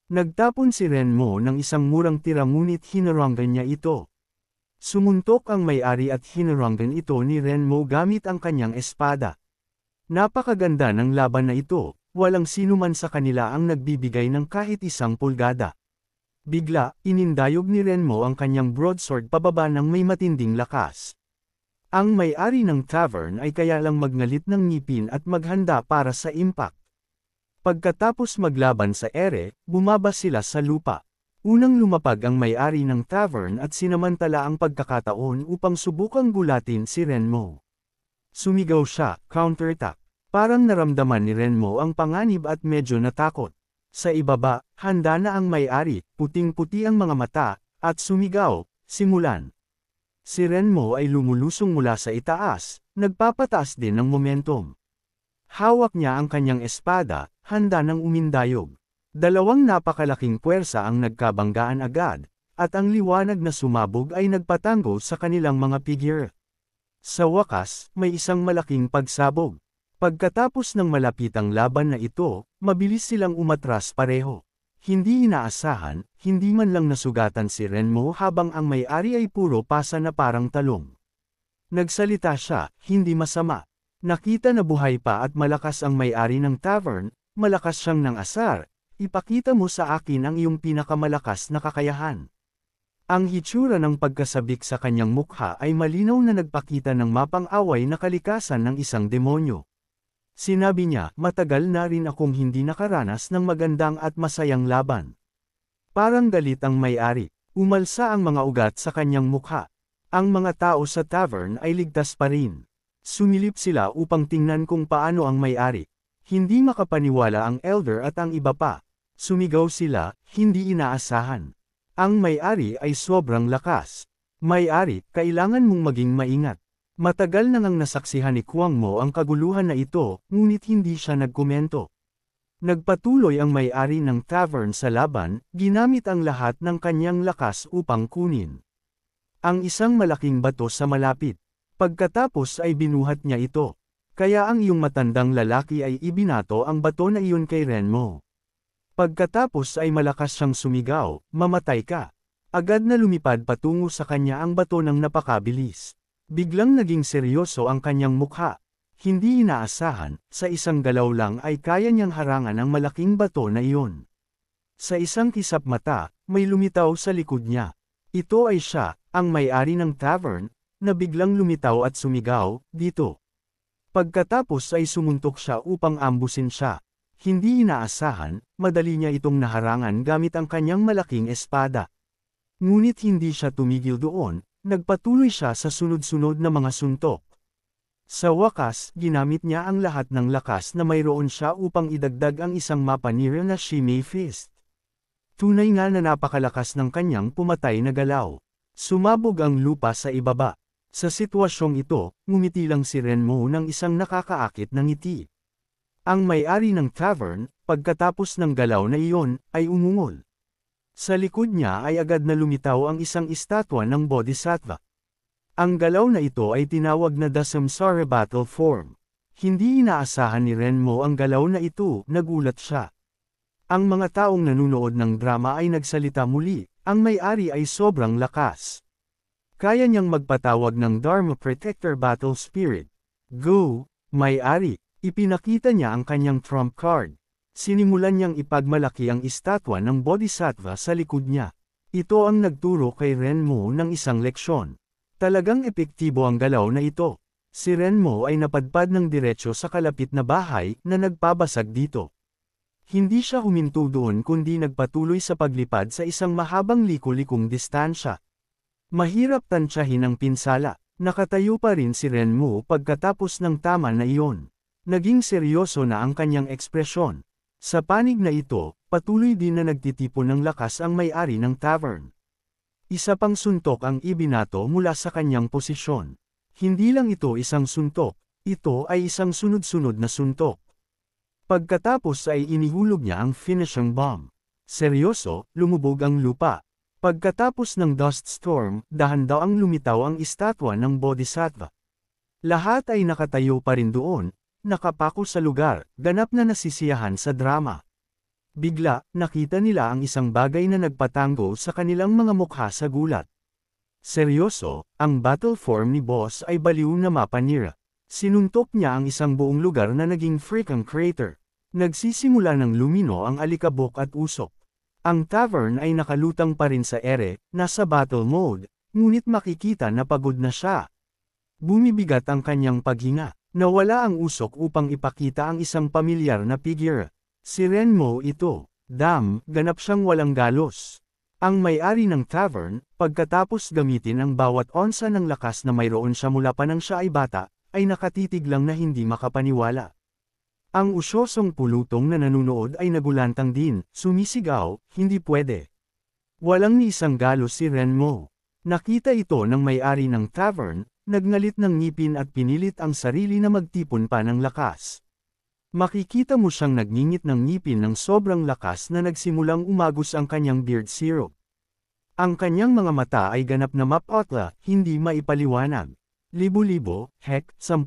Nagtapon si Renmo ng isang murang tira ngunit hinaranggan niya ito. Sumuntok ang may-ari at hinaranggan ito ni Renmo gamit ang kanyang espada. Napakaganda ng laban na ito, walang sino man sa kanila ang nagbibigay ng kahit isang pulgada. Bigla, inindayog ni Renmo ang kanyang broadsword pababa ng may matinding lakas. Ang may-ari ng tavern ay kaya lang magngalit ng ngipin at maghanda para sa impact. Pagkatapos maglaban sa ere, bumaba sila sa lupa. Unang lumapag ang may-ari ng tavern at sinamantala ang pagkakataon upang subukang gulatin si Renmo. Sumigaw siya, counterattack. Parang naramdaman ni Renmo ang panganib at medyo natakot. Sa ibaba, handa na ang may-ari, puting-puti ang mga mata, at sumigaw, simulan. Si Renmo ay lumulusong mula sa itaas, nagpapataas din ng momentum. Hawak niya ang kanyang espada, handa nang umindayog. Dalawang napakalaking puwersa ang nagkabanggaan agad, at ang liwanag na sumabog ay nagpatango sa kanilang mga figure. Sa wakas, may isang malaking pagsabog. Pagkatapos ng malapitang laban na ito, mabilis silang umatras pareho. Hindi inaasahan, hindi man lang nasugatan si Renmo habang ang may-ari ay puro pasa na parang talong. Nagsalita siya, hindi masama. Nakita na buhay pa at malakas ang may-ari ng tavern, malakas siyang ng asar, ipakita mo sa akin ang iyong pinakamalakas na kakayahan. Ang hitsura ng pagkasabik sa kanyang mukha ay malinaw na nagpakita ng mapang-away na kalikasan ng isang demonyo. Sinabi niya, matagal na rin akong hindi nakaranas ng magandang at masayang laban. Parang galit ang may-ari, umalsa ang mga ugat sa kanyang mukha. Ang mga tao sa tavern ay ligtas pa rin. Sumilip sila upang tingnan kung paano ang may-ari. Hindi makapaniwala ang elder at ang iba pa. Sumigaw sila, hindi inaasahan. Ang may-ari ay sobrang lakas. May-ari, kailangan mong maging maingat. Matagal na ngang nasaksihan ni Kwang Mo ang kaguluhan na ito, ngunit hindi siya nagkomento. Nagpatuloy ang may-ari ng tavern sa laban, ginamit ang lahat ng kanyang lakas upang kunin ang isang malaking bato sa malapit. Pagkatapos ay binuhat niya ito. Kaya ang iyong matandang lalaki ay ibinato ang bato na iyon kay Renmo. Pagkatapos ay malakas siyang sumigaw, mamatay ka. Agad na lumipad patungo sa kanya ang bato ng napakabilis. Biglang naging seryoso ang kanyang mukha. Hindi inaasahan, sa isang galaw lang ay kaya niyang harangan ang malaking bato na iyon. Sa isang kisap mata, may lumitaw sa likod niya. Ito ay siya, ang may-ari ng tavern, na biglang lumitaw at sumigaw, dito. Pagkatapos ay sumuntok siya upang ambusin siya. Hindi inaasahan, madali niya itong naharangan gamit ang kanyang malaking espada. Ngunit hindi siya tumigil doon, nagpatuloy siya sa sunod-sunod na mga suntok. Sa wakas, ginamit niya ang lahat ng lakas na mayroon siya upang idagdag ang isang mapanira na Shimei Fist. Tunay nga na napakalakas ng kanyang pumatay na galaw. Sumabog ang lupa sa ibaba. Sa sitwasyong ito, ngumiti lang si Renmo ng isang nakakaakit na ngiti. Ang may-ari ng tavern, pagkatapos ng galaw na iyon, ay umungol. Sa likod niya ay agad na lumitaw ang isang estatwa ng Bodhisattva. Ang galaw na ito ay tinawag na The Samsara Battle Form. Hindi inaasahan ni Renmo ang galaw na ito, nagulat siya. Ang mga taong nanunood ng drama ay nagsalita muli, ang may-ari ay sobrang lakas. Kaya niyang magpatawag ng Dharma Protector Battle Spirit. Go, may-ari, ipinakita niya ang kanyang trump card. Sinimulan niyang ipagmalaki ang estatwa ng Bodhisattva sa likod niya. Ito ang nagturo kay Renmo ng isang leksyon. Talagang epektibo ang galaw na ito. Si Renmo ay napadpad ng diretsyo sa kalapit na bahay na nagpabasag dito. Hindi siya huminto doon kundi nagpatuloy sa paglipad sa isang mahabang liko-likong distansya. Mahirap tansyahin ang pinsala. Nakatayo pa rin si Renmo pagkatapos ng tama na iyon. Naging seryoso na ang kanyang ekspresyon. Sa panig na ito, patuloy din na nagtitipon ng lakas ang may-ari ng tavern. Isa pang suntok ang ibinato mula sa kanyang posisyon. Hindi lang ito isang suntok, ito ay isang sunod-sunod na suntok. Pagkatapos ay inihulog niya ang finishing bomb. Seryoso, lumubog ang lupa. Pagkatapos ng dust storm, dahan-daang lumitaw ang estatwa ng Bodhisattva. Lahat ay nakatayo pa rin doon, nakapako sa lugar, ganap na nasisiyahan sa drama. Bigla, nakita nila ang isang bagay na nagpatango sa kanilang mga mukha sa gulat. Seryoso, ang battle form ni Boss ay baliw na mapa nila. Sinuntok niya ang isang buong lugar na naging freaking crater. Nagsisimula ng lumino ang alikabok at usok. Ang tavern ay nakalutang pa rin sa ere, nasa battle mode, ngunit makikita na pagod na siya. Bumibigat ang kanyang paghinga. Nawala ang usok upang ipakita ang isang pamilyar na figure. Si Renmo ito. Ganap siyang walang galos. Ang may-ari ng tavern, pagkatapos gamitin ang bawat onsa ng lakas na mayroon siya mula pa nang siya ay bata, ay nakatitig lang na hindi makapaniwala. Ang usyosong pulutong na nanunood ay nagulantang din, sumisigaw, hindi pwede. Walang ni isang galos si Renmo. Nakita ito ng may-ari ng tavern, nagngalit ng ngipin at pinilit ang sarili na magtipon pa ng lakas. Makikita mo siyang nagngingit ng ngipin ng sobrang lakas na nagsimulang umagos ang kanyang beard syrup. Ang kanyang mga mata ay ganap na mapotla, hindi maipaliwanag. Libo-libo, heck, 10,000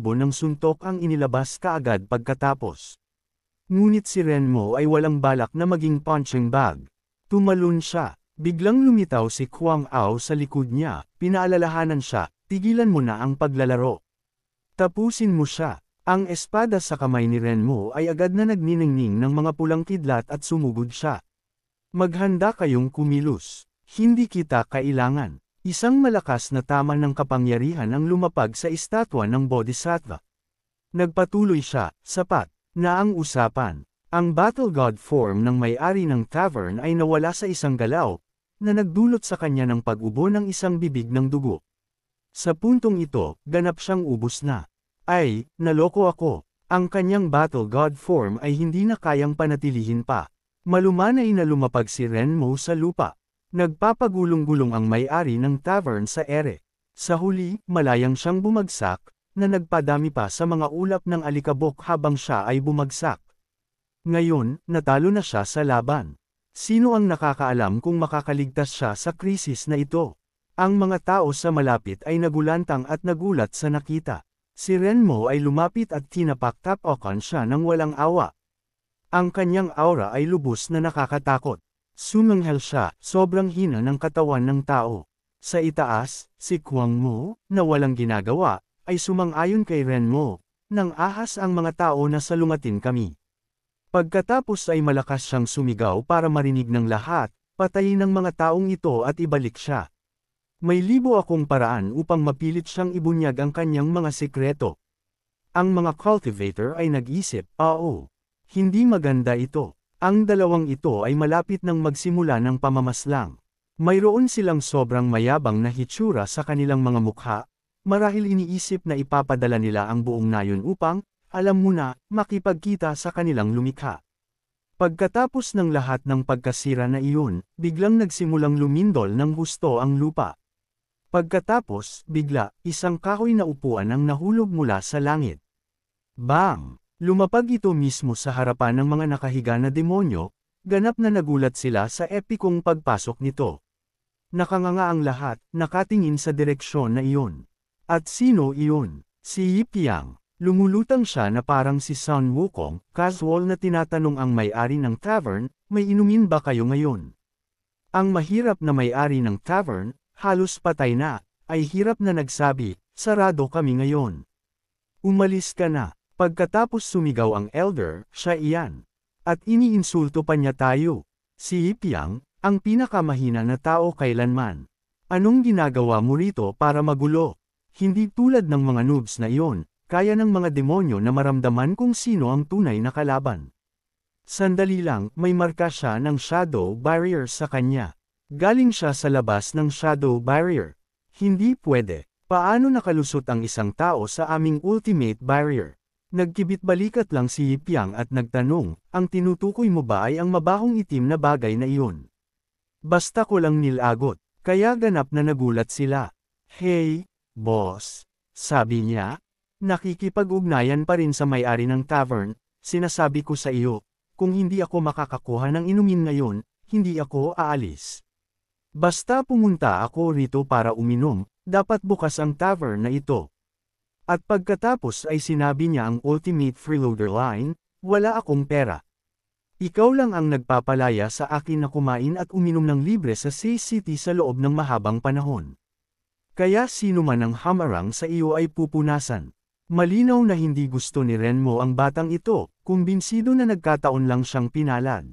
ng suntok ang inilabas kaagad pagkatapos. Ngunit si Renmo ay walang balak na maging punching bag. Tumalon siya. Biglang lumitaw si Kwang Ao sa likod niya, pinaalalahanan siya, tigilan mo na ang paglalaro. Tapusin mo siya. Ang espada sa kamay ni Renmo ay agad na nagniningning ng mga pulang kidlat at sumugod siya. Maghanda kayong kumilos. Hindi kita kailangan. Isang malakas na tama ng kapangyarihan ang lumapag sa estatwa ng Bodhisattva. Nagpatuloy siya, sapat, na ang usapan. Ang battle god form ng may-ari ng tavern ay nawala sa isang galaw, na nagdulot sa kanya ng pag-ubo ng isang bibig ng dugo. Sa puntong ito, ganap siyang ubos na. Ay, naloko ako. Ang kanyang battle god form ay hindi na kayang panatilihin pa. Malumanay na lumapag si Renmo sa lupa. Nagpapagulong-gulong ang may-ari ng tavern sa ere. Sa huli, malayang siyang bumagsak, na nagpadami pa sa mga ulap ng alikabok habang siya ay bumagsak. Ngayon, natalo na siya sa laban. Sino ang nakakaalam kung makakaligtas siya sa krisis na ito? Ang mga tao sa malapit ay nagulantang at nagulat sa nakita. Si Renmo ay lumapit at tinapak-tapakan siya ng walang awa. Ang kanyang aura ay lubos na nakakatakot. Sumanghel siya, sobrang hina ng katawan ng tao. Sa itaas, si Kwang Mo, na walang ginagawa, ay sumang-ayon kay Renmo, nang ahas ang mga tao na salungatin kami. Pagkatapos ay malakas siyang sumigaw para marinig ng lahat, patayin ng mga taong ito at ibalik siya. May libo akong paraan upang mapilit siyang ibunyag ang kanyang mga sikreto. Ang mga cultivator ay nag-isip, hindi maganda ito. Ang dalawang ito ay malapit nang magsimula ng pamamaslang. Mayroon silang sobrang mayabang na hitsura sa kanilang mga mukha, marahil iniisip na ipapadala nila ang buong nayon upang, alam mo na, makipagkita sa kanilang lumikha. Pagkatapos ng lahat ng pagkasira na iyon, biglang nagsimulang lumindol ng husto ang lupa. Pagkatapos, bigla, isang kahoy na upuan ang nahulog mula sa langit. Bang! Lumapag ito mismo sa harapan ng mga nakahiga na demonyo, ganap na nagulat sila sa epikong pagpasok nito. Nakanganga ang lahat, nakatingin sa direksyon na iyon. At sino iyon? Si Yipiang. Lumulutang siya na parang si Sun Wukong, casual na tinatanong ang may-ari ng tavern, may inumin ba kayo ngayon? Ang mahirap na may-ari ng tavern, halos patay na, ay hirap na nagsabi, sarado kami ngayon. Umalis ka na. Pagkatapos sumigaw ang elder, siya iyan. At iniinsulto pa niya tayo. Si Yipiang, ang pinakamahina na tao kailanman. Anong ginagawa mo rito para magulo? Hindi tulad ng mga noobs na iyon, kaya ng mga demonyo na maramdaman kung sino ang tunay na kalaban. Sandali lang, may marka siya ng shadow barrier sa kanya. Galing siya sa labas ng shadow barrier. Hindi pwede. Paano nakalusot ang isang tao sa aming ultimate barrier? Nagkibit-balikat lang si Yipiang at nagtanong, ang tinutukoy mo ba ay ang mabahong itim na bagay na iyon? Basta ko lang nilagot, kaya ganap na nagulat sila. Hey, boss, sabi niya, nakikipag-ugnayan pa rin sa may-ari ng tavern, sinasabi ko sa iyo, kung hindi ako makakakuha ng inumin ngayon, hindi ako aalis. Basta pumunta ako rito para uminom, dapat bukas ang tavern na ito. At pagkatapos ay sinabi niya ang ultimate freeloader line, wala akong pera. Ikaw lang ang nagpapalaya sa akin na kumain at uminom ng libre sa Say City sa loob ng mahabang panahon. Kaya sino man ang hamarang sa iyo ay pupunasan. Malinaw na hindi gusto ni Renmo ang batang ito, kumbinsido na nagkataon lang siyang pinalad.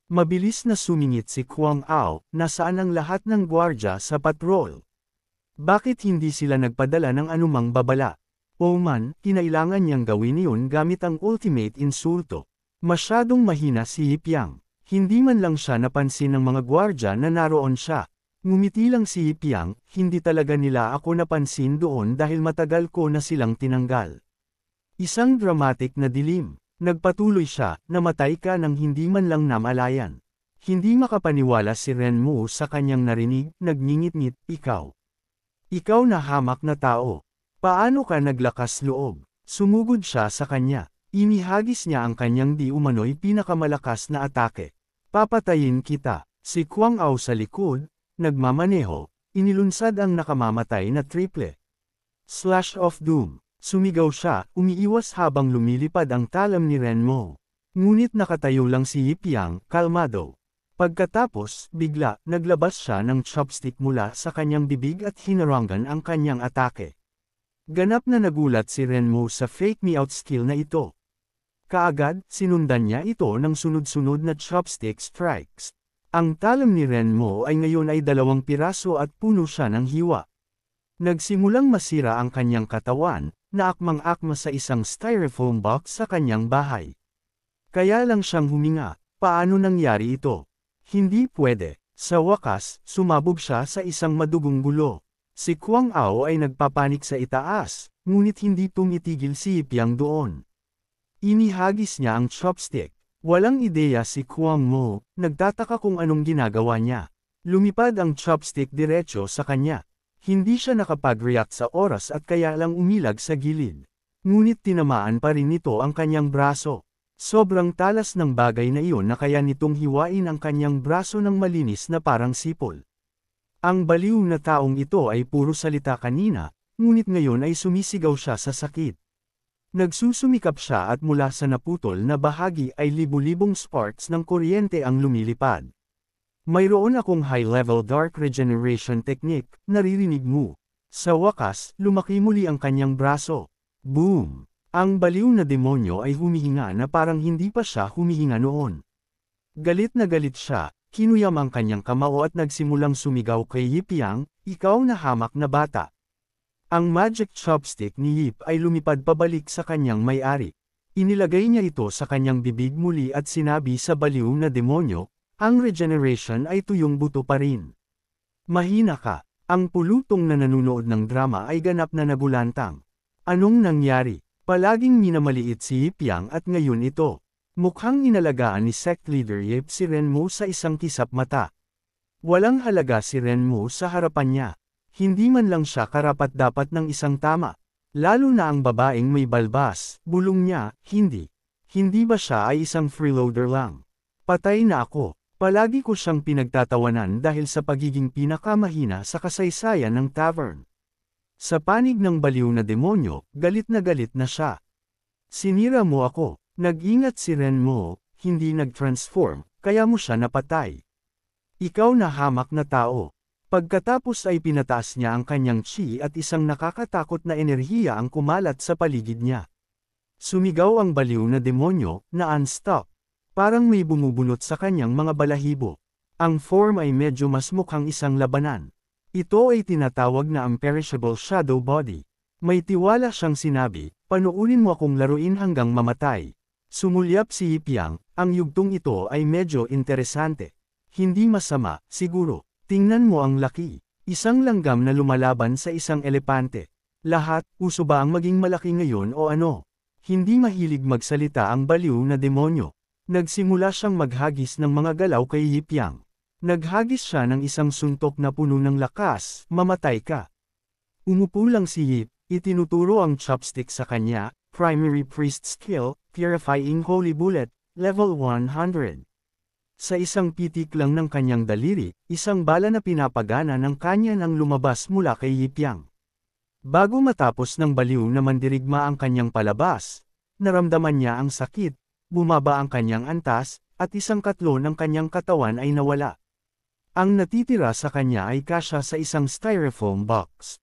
Mabilis na sumingit si Kwang Ao, nasaan ang lahat ng gwardya sa patrol. Bakit hindi sila nagpadala ng anumang babala? O man, kinailangan niyang gawin iyon gamit ang ultimate insulto. Masyadong mahina si Hipyang. Hindi man lang siya napansin ng mga gwardya na naroon siya. Ngumiti lang si Hipyang, hindi talaga nila ako napansin doon dahil matagal ko na silang tinanggal. Isang dramatic na dilim. Nagpatuloy siya, namatay ka nang hindi man lang namalayan. Hindi makapaniwala si Renmo sa kanyang narinig, nagngingit-ngit, ikaw. Ikaw na hamak na tao. Paano ka naglakas loob? Sumugod siya sa kanya. Inihagis niya ang kanyang di umano'y pinakamalakas na atake. Papatayin kita. Si Kwang Ao sa likod, nagmamaneho, inilunsad ang nakamamatay na triple. Slash of Doom. Sumigaw siya, umiiwas habang lumilipad ang talam ni Renmo. Ngunit nakatayo lang si Hipyang, kalmado. Pagkatapos, bigla, naglabas siya ng chopstick mula sa kanyang bibig at hinarangan ang kanyang atake. Ganap na nagulat si Renmo sa fake me out skill na ito. Kaagad, sinundan niya ito ng sunod-sunod na chopstick strikes. Ang talam ni Renmo ay ngayon ay 2 piraso at puno siya ng hiwa. Nagsimulang masira ang kanyang katawan, na akmang-akma sa isang styrofoam box sa kanyang bahay. Kaya lang siyang huminga, paano nangyari ito? Hindi pwede. Sa wakas, sumabog siya sa isang madugong gulo. Si Kwang Ao ay nagpapanik sa itaas, ngunit hindi tumitigil si Hipyang doon. Inihagis niya ang chopstick. Walang ideya si Kwang Mo, nagtataka kung anong ginagawa niya. Lumipad ang chopstick diretso sa kanya. Hindi siya nakapag-react sa oras at kaya lang umilag sa gilid. Ngunit tinamaan pa rin nito ang kanyang braso. Sobrang talas ng bagay na iyon na kaya nitong hiwain ang kanyang braso ng malinis na parang sipol. Ang baliw na taong ito ay puro salita kanina, ngunit ngayon ay sumisigaw siya sa sakit. Nagsusumikap siya at mula sa naputol na bahagi ay libu-libong sparks ng kuryente ang lumilipad. Mayroon akong high-level dark regeneration technique, naririnig mo. Sa wakas, lumaki muli ang kanyang braso. Boom! Ang baliw na demonyo ay humihinga na parang hindi pa siya humihinga noon. Galit na galit siya, kinuyam ang kanyang kamao at nagsimulang sumigaw kay Hipyang, ikaw na hamak na bata. Ang magic chopstick ni Yip ay lumipad pabalik sa kanyang may-ari. Inilagay niya ito sa kanyang bibig muli at sinabi sa baliw na demonyo, ang regeneration ay tuyong buto pa rin. Mahina ka. Ang pulutong na nanunood ng drama ay ganap na nagulantang. Anong nangyari? Palaging minamaliit si Hipyang at ngayon ito. Mukhang inalagaan ni sect leader Yip si Renmo sa isang kisap mata. Walang halaga si Renmo sa harapan niya. Hindi man lang siya karapat-dapat ng isang tama. Lalo na ang babaeng may balbas, bulong niya, hindi. Hindi ba siya ay isang freeloader lang? Patay na ako. Palagi ko siyang pinagtatawanan dahil sa pagiging pinakamahina sa kasaysayan ng tavern. Sa panig ng baliw na demonyo, galit na siya. Sinira mo ako. Nag-ingat si Renmo, hindi nag-transform, kaya mo siya napatay. Ikaw na hamak na tao. Pagkatapos ay pinataas niya ang kanyang chi at isang nakakatakot na enerhiya ang kumalat sa paligid niya. Sumigaw ang baliw na demonyo, na unstop. Parang may bumubunot sa kanyang mga balahibo. Ang form ay medyo mas mukhang isang labanan. Ito ay tinatawag na imperishable shadow body. May tiwala siyang sinabi, panuunin mo akong laruin hanggang mamatay. Sumulyap si Hipyang, ang yugtong ito ay medyo interesante. Hindi masama, siguro. Tingnan mo ang laki. Isang langgam na lumalaban sa isang elepante. Lahat, uso ba ang maging malaki ngayon o ano? Hindi mahilig magsalita ang baliw na demonyo. Nagsimula siyang maghagis ng mga galaw kay Hipyang. Naghagis siya ng isang suntok na puno ng lakas, mamatay ka. Umupo lang si Yip, itinuturo ang chopstick sa kanya, primary priest skill, purifying holy bullet, level 100. Sa isang pitik lang ng kanyang daliri, isang bala na pinapagana ng kanya nang lumabas mula kay Hipyang. Bago matapos ng baliw na mandirigma ang kanyang palabas, naramdaman niya ang sakit, bumaba ang kanyang antas, at 1/3 ng kanyang katawan ay nawala. Ang natitira sa kanya ay kasya sa isang styrofoam box.